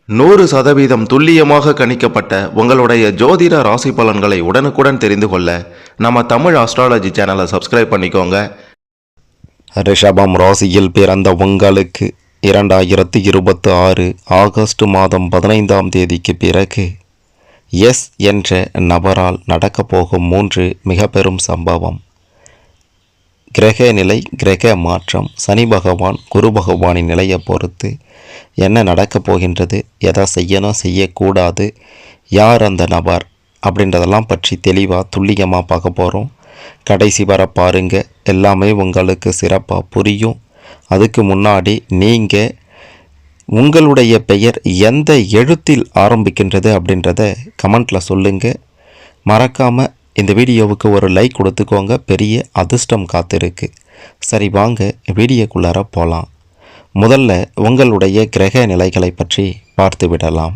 100% துல்லியமாக கணிக்கப்பட்ட உங்களுடைய ஜோதிட ராசி பலன்களை உடனுக்குடன் தெரிந்து கொள்ள நம்ம தமிழ் ஆஸ்ட்ராலஜி சேனலை சப்ஸ்கிரைப் பண்ணிக்கோங்க. ரிஷபம் ராசியில் பிறந்த உங்களுக்கு 2026 ஆகஸ்ட் மாதம் 15ஆம் தேதிக்கு பிறகு எஸ் என்ற நபரால் நடக்கப் போகும் 3 மிக பெரும் சம்பவம். கிரக நிலை, கிரக மாற்றம், சனி பகவான், குரு பகவானின் நிலையை பொறுத்து என்ன நடக்கப் போகின்றது, எதை செய்யணும் செய்யக்கூடாது, யார் அந்த நபர் அப்படின்றதெல்லாம் பற்றி தெளிவாக துல்லியமாக பார்க்க போகிறோம். கடைசி வர பாருங்க, எல்லாமே உங்களுக்கு சிறப்பாக புரியும். அதுக்கு முன்னாடி நீங்கள் உங்களுடைய பெயர் எந்த எழுத்தில் ஆரம்பிக்கின்றது அப்படின்றத கமெண்ட்டில் சொல்லுங்கள். மறக்காமல் இந்த வீடியோவுக்கு ஒரு லைக் கொடுத்துக்கோங்க. பெரிய அதிர்ஷ்டம் காத்திருக்கு. சரி, வாங்க வீடியோக்குள்ளார போகலாம். முதல்ல உங்களுடைய கிரக நிலைகளை பற்றி பார்த்து விடலாம்.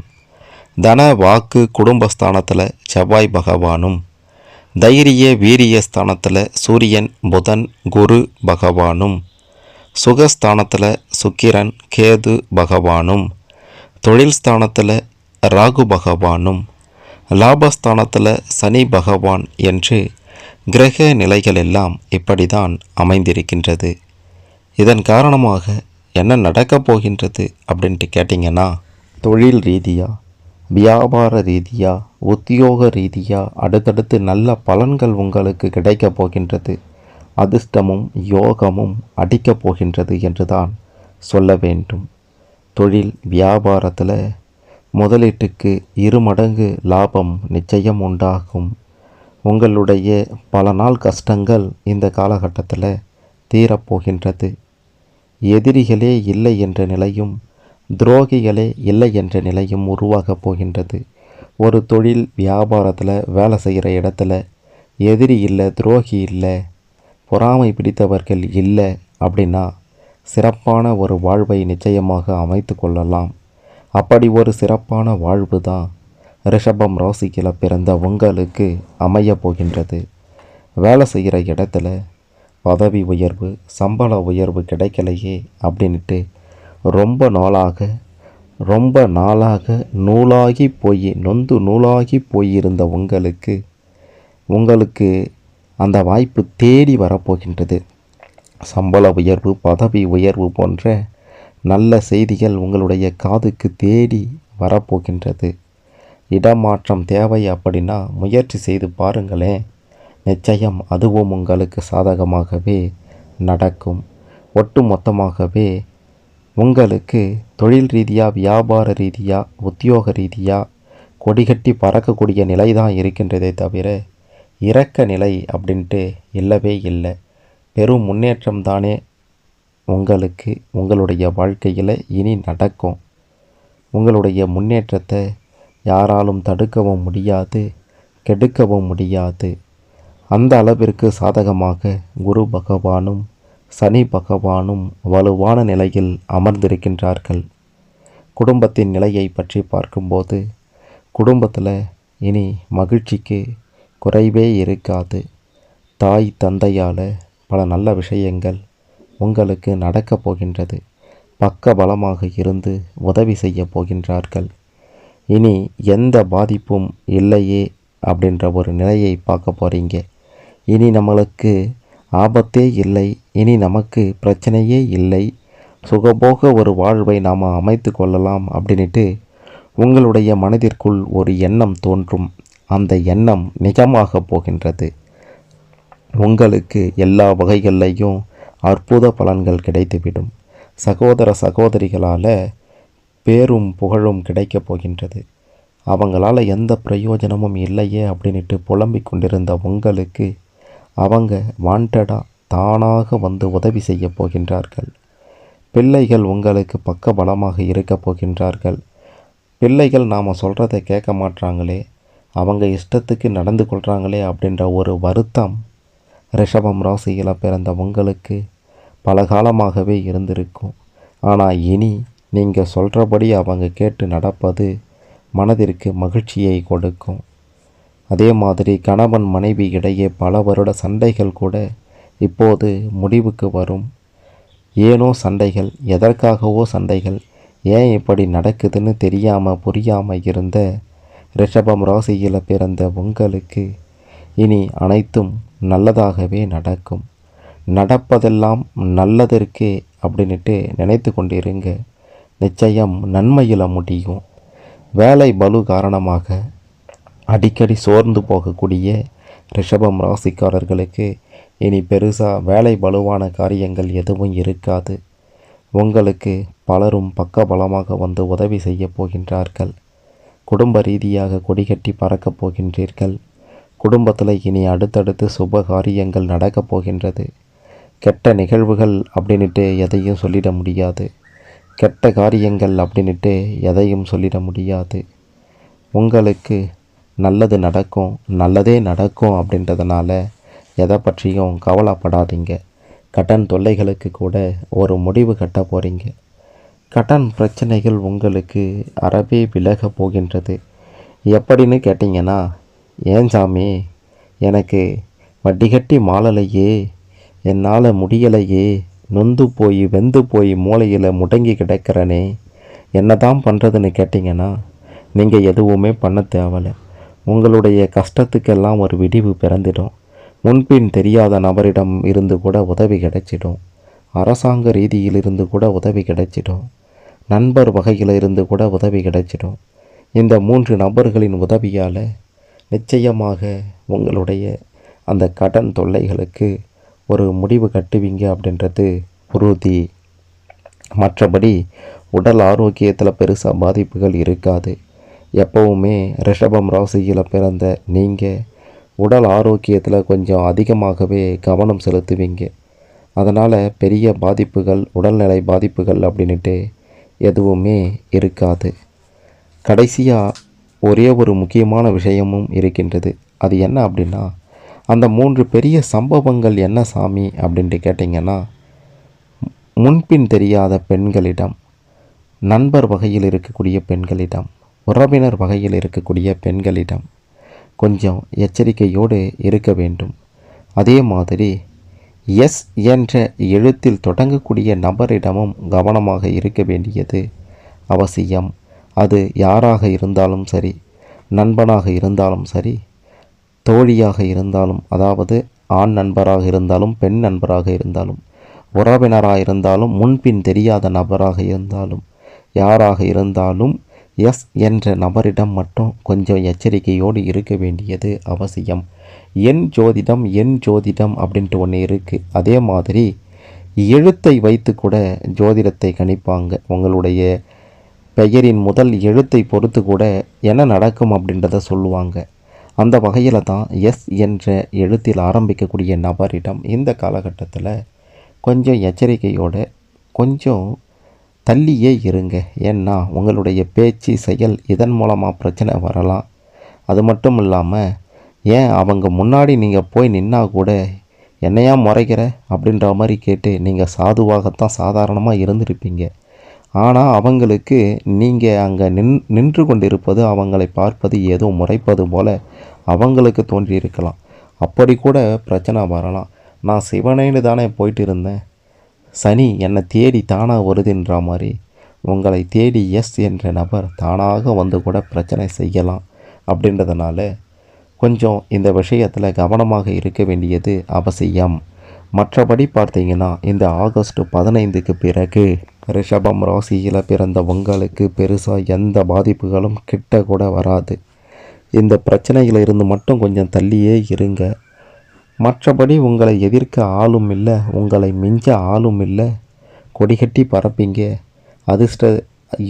தன வாக்கு குடும்பஸ்தானத்தில் செவ்வாய் பகவானும், தைரிய வீரிய ஸ்தானத்தில் சூரியன் புதன் குரு பகவானும், சுகஸ்தானத்தில் சுக்கிரன் கேது பகவானும், தொழில் ஸ்தானத்தில் ராகு பகவானும், லாபஸ்தானத்தில் சனி பகவான் என்று கிரக நிலைகள் எல்லாம் இப்படி தான் அமைந்திருக்கின்றது. இதன் காரணமாக என்ன நடக்கப் போகின்றது அப்படின்ட்டு கேட்டிங்கன்னா, தொழில் ரீதியாக, வியாபார ரீதியாக, உத்தியோக ரீதியாக அடுத்தடுத்து நல்ல பலன்கள் உங்களுக்கு கிடைக்கப் போகின்றது. அதிர்ஷ்டமும் யோகமும் அடிக்கப் போகின்றது என்று தான் சொல்ல வேண்டும். தொழில் வியாபாரத்தில் முதலீட்டுக்கு 2 மடங்கு லாபம் நிச்சயம் உண்டாகும். உங்களுடைய பல நாள் கஷ்டங்கள் இந்த காலகட்டத்தில் தீரப்போகின்றது. எதிரிகளே இல்லை என்ற நிலையும், துரோகிகளே இல்லை என்ற நிலையும் உருவாகப் போகின்றது. ஒரு தொழில் வியாபாரத்தில் வேலை செய்கிற இடத்துல எதிரி இல்லை, துரோகி இல்லை, பொறாமை பிடித்தவர்கள் இல்லை அப்படின்னா சிறப்பான ஒரு வாழ்வை நிச்சயமாக அமைத்து கொள்ளலாம். அப்படி ஒரு சிறப்பான வாழ்வு தான் ரிஷபம் ராசியில் பிறந்த உங்களுக்கு அமைய போகின்றது. வேலை செய்கிற இடத்துல பதவி உயர்வு, சம்பள உயர்வு கிடைக்கலையே அப்படின்ட்டு ரொம்ப நாளாக நொந்து நூலாகி போயிருந்த உங்களுக்கு அந்த வாய்ப்பு தேடி வரப்போகின்றது. சம்பள உயர்வு, பதவி உயர்வு போன்ற நல்ல செய்திகள் உங்களுடைய காதுக்கு தேடி வரப்போகின்றது. இடமாற்றம் தேவை அப்படின்னா முயற்சி செய்து பாருங்களேன். நிச்சயம் அதுவும் உங்களுக்கு சாதகமாகவே நடக்கும். ஒட்டு மொத்தமாகவே உங்களுக்கு தொழில் ரீதியாக, வியாபார ரீதியாக, உத்தியோக ரீதியாக கொடிகட்டி பறக்கக்கூடிய நிலை தான் இருக்கின்றதே தவிர இறக்க நிலை அப்படின்ட்டு இல்லவே இல்லை. பெரும் முன்னேற்றம் தானே உங்களுக்கு உங்களுடைய வாழ்க்கையில் இனி நடக்கும். உங்களுடைய முன்னேற்றத்தை யாராலும் தடுக்கவும் முடியாது, கெடுக்கவும் முடியாது. அந்த அளவிற்கு சாதகமாக குரு பகவானும் சனி பகவானும் வலுவான நிலையில் அமர்ந்திருக்கின்றார்கள். குடும்பத்தின் நிலையை பற்றி பார்க்கும்போது குடும்பத்தில் இனி மகிழ்ச்சிக்கு குறைவே இருக்காது. தாய் தந்தையால் பல நல்ல விஷயங்கள் உங்களுக்கு நடக்கப் போகின்றது. பக்க பலமாக இருந்து உதவி செய்ய போகின்றார்கள். இனி எந்த பாதிப்பும் இல்லையே அப்படின்ற ஒரு நிலையை பார்க்க போகிறீங்க. இனி நம்மளுக்கு ஆபத்தே இல்லை, இனி நமக்கு பிரச்சனையே இல்லை, சுகபோக ஒரு வாழ்வை நாம் அமைத்து கொள்ளலாம் அப்படின்ட்டு உங்களுடைய மனதிற்குள் ஒரு எண்ணம் தோன்றும். அந்த எண்ணம் நிஜமாக போகின்றது. உங்களுக்கு எல்லா வகைகள்லையும் அற்புத பலன்கள் கிடைத்துவிடும். சகோதர சகோதரிகளால் பேரும் புகழும் கிடைக்கப் போகின்றது. அவங்களால் எந்த பிரயோஜனமும் இல்லையே அப்படின்ட்டு புலம்பிக் கொண்டிருந்த உங்களுக்கு அவங்க வாண்டடாக தானாக வந்து உதவி செய்ய போகின்றார்கள். பிள்ளைகள் உங்களுக்கு பக்க பலமாக இருக்க போகின்றார்கள். பிள்ளைகள் நாம் சொல்கிறத கேட்க மாட்டாங்களே, அவங்க இஷ்டத்துக்கு நடந்து கொள்கிறாங்களே அப்படின்ற ஒரு வருத்தம் ரிஷபம் ராசியில் பிறந்த உங்களுக்கு பல காலமாகவே இருந்திருக்கும். ஆனால் இனி நீங்கள் சொல்கிறபடி அவங்க கேட்டு நடப்பது மனதிற்கு மகிழ்ச்சியை கொடுக்கும். அதே மாதிரி கணவன் மனைவி இடையே பல வருட சண்டைகள் கூட இப்போது முடிவுக்கு வரும். ஏனோ சண்டைகள், எதற்காகவோ சண்டைகள், ஏன் இப்படி நடக்குதுன்னு தெரியாமல் புரியாமல் இருந்த ரிஷபம் ராசியில் பிறந்த உங்களுக்கு இனி அனைத்தும் நல்லதாகவே நடக்கும். நடப்பதெல்லாம் நல்லதற்கே அப்படின்ட்டு நினைத்து கொண்டிருங்க. நிச்சயம் நன்மையில் முடியும். வேலை பளு காரணமாக அடிக்கடி சோர்ந்து போகக்கூடிய ரிஷபம் ராசிக்காரர்களுக்கு இனி பெருசாக வேலை பளுவான காரியங்கள் எதுவும் இருக்காது. உங்களுக்கு பலரும் பக்கபலமாக வந்து உதவி செய்ய போகின்றார்கள். குடும்ப ரீதியாக கொடிகட்டி பறக்கப் போகின்றீர்கள். குடும்பத்தில் இனி அடுத்தடுத்து சுப காரியங்கள் நடக்கப் போகின்றது. கெட்ட நிகழ்வுகள் அப்படின்ட்டு எதையும் சொல்லிட முடியாது. கெட்ட காரியங்கள் அப்படின்ட்டு எதையும் சொல்லிட முடியாது. உங்களுக்கு நல்லது நடக்கும், நல்லதே நடக்கும் அப்படின்றதுனால எதை பற்றியும் கவலைப்படாதீங்க. கடன் தொல்லைகளுக்கு கூட ஒரு முடிவு கட்ட போகிறீங்க. கடன் பிரச்சனைகள் உங்களுக்கு அறவே விலக போகின்றது. எப்படின்னு கேட்டிங்கன்னா, ஏன் சாமி எனக்கு வட்டி கட்டி மாளலையே, என்னால் முடியலையே, நொந்து போய் வெந்து போய் மூளையில் முடங்கி கிடக்கிறனே, என்ன தான் பண்ணுறதுன்னு கேட்டிங்கன்னா, நீங்கள் எதுவுமே பண்ண தேவையில்லை. உங்களுடைய கஷ்டத்துக்கெல்லாம் ஒரு விடிவு பிறந்திடும். முன்பின் தெரியாத நபரிடம் இருந்து கூட உதவி கிடைச்சிடும். அரசாங்க ரீதியில் இருந்து கூட உதவி கிடைச்சிடும். நண்பர் வகையில் இருந்து கூட உதவி கிடைச்சிடும். இந்த 3 நபர்களின் உதவியால் நிச்சயமாக உங்களுடைய அந்த கடன் தொல்லைகளுக்கு ஒரு முடிவு கட்டுவீங்க அப்படின்றது உறுதி. மற்றபடி உடல் ஆரோக்கியத்தில் பெருசாக பாதிப்புகள் இருக்காது. எப்போவுமே ரிஷபம் ராசியில் பிறந்த நீங்கள் உடல் ஆரோக்கியத்தில் கொஞ்சம் அதிகமாகவே கவனம் செலுத்துவீங்க. அதனால் பெரிய பாதிப்புகள், உடல்நிலை பாதிப்புகள் அப்படின்ட்டு எதுவுமே இருக்காது. கடைசியாக ஒரே ஒரு முக்கியமான விஷயமும் இருக்கின்றது. அது என்ன அப்படின்னா, அந்த 3 பெரிய சம்பவங்கள் என்ன சாமி அப்படின்ட்டு கேட்டிங்கன்னா, முன்பின் தெரியாத பெண்களிடம், நண்பர் வகையில் இருக்கக்கூடிய பெண்களிடம், உறவினர் வகையில் இருக்கக்கூடிய பெண்களிடம் கொஞ்சம் எச்சரிக்கையோடு இருக்க வேண்டும். அதே மாதிரி எஸ் என்ற எழுத்தில் தொடங்கக்கூடிய நபரிடமும் கவனமாக இருக்க வேண்டியது அவசியம். அது யாராக இருந்தாலும் சரி, நண்பனாக இருந்தாலும் சரி, தோழியாக இருந்தாலும், அதாவது ஆண் நண்பராக இருந்தாலும் பெண் நண்பராக இருந்தாலும், உறவினராக இருந்தாலும் முன்பின் தெரியாத நபராக இருந்தாலும், யாராக இருந்தாலும் எஸ் என்ற நபரிடம் மட்டும் கொஞ்சம் எச்சரிக்கையோடு இருக்க வேண்டியது அவசியம். என் ஜோதிடம் அப்படின்ட்டு ஒன்று இருக்குது. அதே மாதிரி எழுத்தை வைத்து கூட ஜோதிடத்தை கணிப்பாங்க. உங்களுடைய பெயரின் முதல் எழுத்தை பொறுத்து கூட என்ன நடக்கும் அப்படின்றத சொல்லுவாங்க. அந்த வகையில் தான் எஸ் என்ற எழுத்தில் ஆரம்பிக்கக்கூடிய நபரிடம் இந்த காலகட்டத்தில் கொஞ்சம் எச்சரிக்கையோடு கொஞ்சம் தள்ளியே இருங்க. ஏன்னா உங்களுடைய பேச்சு செயல் இதன் மூலமாக பிரச்சனை வரலாம். அது மட்டும் இல்லாமல் ஏன் அவங்க முன்னாடி நீங்கள் போய் நின்னா கூட என்னையா முறைக்கிற அப்படின்ற மாதிரி கேட்டு நீங்கள் சாதுவாகத்தான் சாதாரணமாக இருந்திருப்பீங்க. ஆனால் அவங்களுக்கு நீங்கள் அங்கே நின்று கொண்டிருப்பது, அவங்களை பார்ப்பது ஏதோ முறைப்பது போல் அவங்களுக்கு தோன்றியிருக்கலாம். அப்படி கூட பிரச்சனை வரலாம். நான் சிவனேன்னு தானே போயிட்டு இருந்தேன், சனி என்னை தேடி தானாக வருதுன்ற மாதிரி உங்களை தேடி எஸ் என்ற நபர் தானாக வந்து கூட பிரச்சனை செய்யலாம். அப்படின்றதுனால கொஞ்சம் இந்த விஷயத்தில் கவனமாக இருக்க வேண்டியது அவசியம். மற்றபடி பார்த்தீங்கன்னா, இந்த ஆகஸ்ட் 15க்கு பிறகு ரிஷபம் ராசியில் பிறந்த உங்களுக்கு பெருசாக எந்த பாதிப்புகளும் கிட்ட கூட வராது. இந்த பிரச்சனையில் இருந்து மட்டும் கொஞ்சம் தள்ளியே இருங்க. மற்றபடி உங்களை எதிர்க்க ஆளும் இல்லை, உங்களை மிஞ்ச ஆளும் இல்லை. கொடிகட்டி பறப்பீங்க. அதிர்ஷ்ட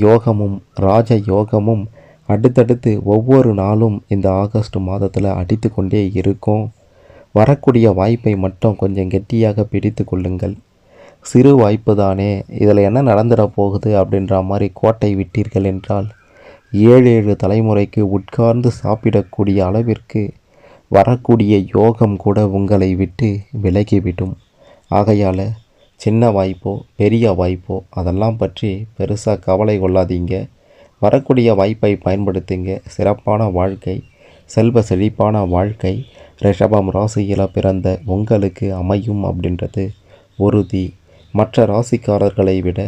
யோகமும் ராஜ யோகமும் அடுத்தடுத்து ஒவ்வொரு நாளும் இந்த ஆகஸ்ட் மாதத்தில் அடித்து கொண்டே இருக்கும். வரக்கூடிய வாய்ப்பை மட்டும் கொஞ்சம் கெட்டியாக பிடித்து கொள்ளுங்கள். சிறு வாய்ப்பு தானே, இதில் என்ன நடந்துட போகுது அப்படின்ற மாதிரி கோட்டை விட்டீர்கள் என்றால் 7 தலைமுறைக்கு உட்கார்ந்து சாப்பிடக்கூடிய அளவிற்கு வரக்கூடிய யோகம் கூட உங்களை விட்டு விலகிவிடும். ஆகையால் சின்ன வாய்ப்போ பெரிய வாய்ப்போ அதெல்லாம் பற்றி பெருசாக கவலை கொள்ளாதீங்க. வரக்கூடிய வாய்ப்பை பயன்படுத்துங்க. சிறப்பான வாழ்க்கை, செல்வ செழிப்பான வாழ்க்கை ரிஷபம் ராசியில் பிறந்த உங்களுக்கு அமையும் அப்படின்றது உறுதி. மற்ற ராசிக்காரர்களை விட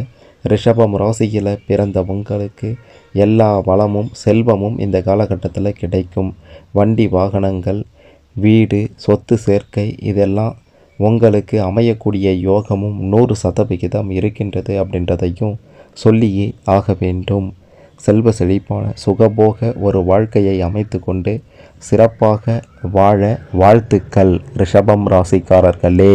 ரிஷபம் ராசியில் பிறந்த உங்களுக்கு எல்லா வளமும் செல்வமும் இந்த காலகட்டத்தில் கிடைக்கும். வண்டி வாகனங்கள், வீடு, சொத்து சேர்க்கை இதெல்லாம் உங்களுக்கு அமையக்கூடிய யோகமும் 100% இருக்கின்றது அப்படின்றதையும் சொல்லியே ஆக வேண்டும். செல்வ செழிப்பான சுகபோக ஒரு வாழ்க்கையை அமைத்து கொண்டு சிறப்பாக வாழ வாழ்த்துக்கள் ரிஷபம் ராசிக்காரர்களே.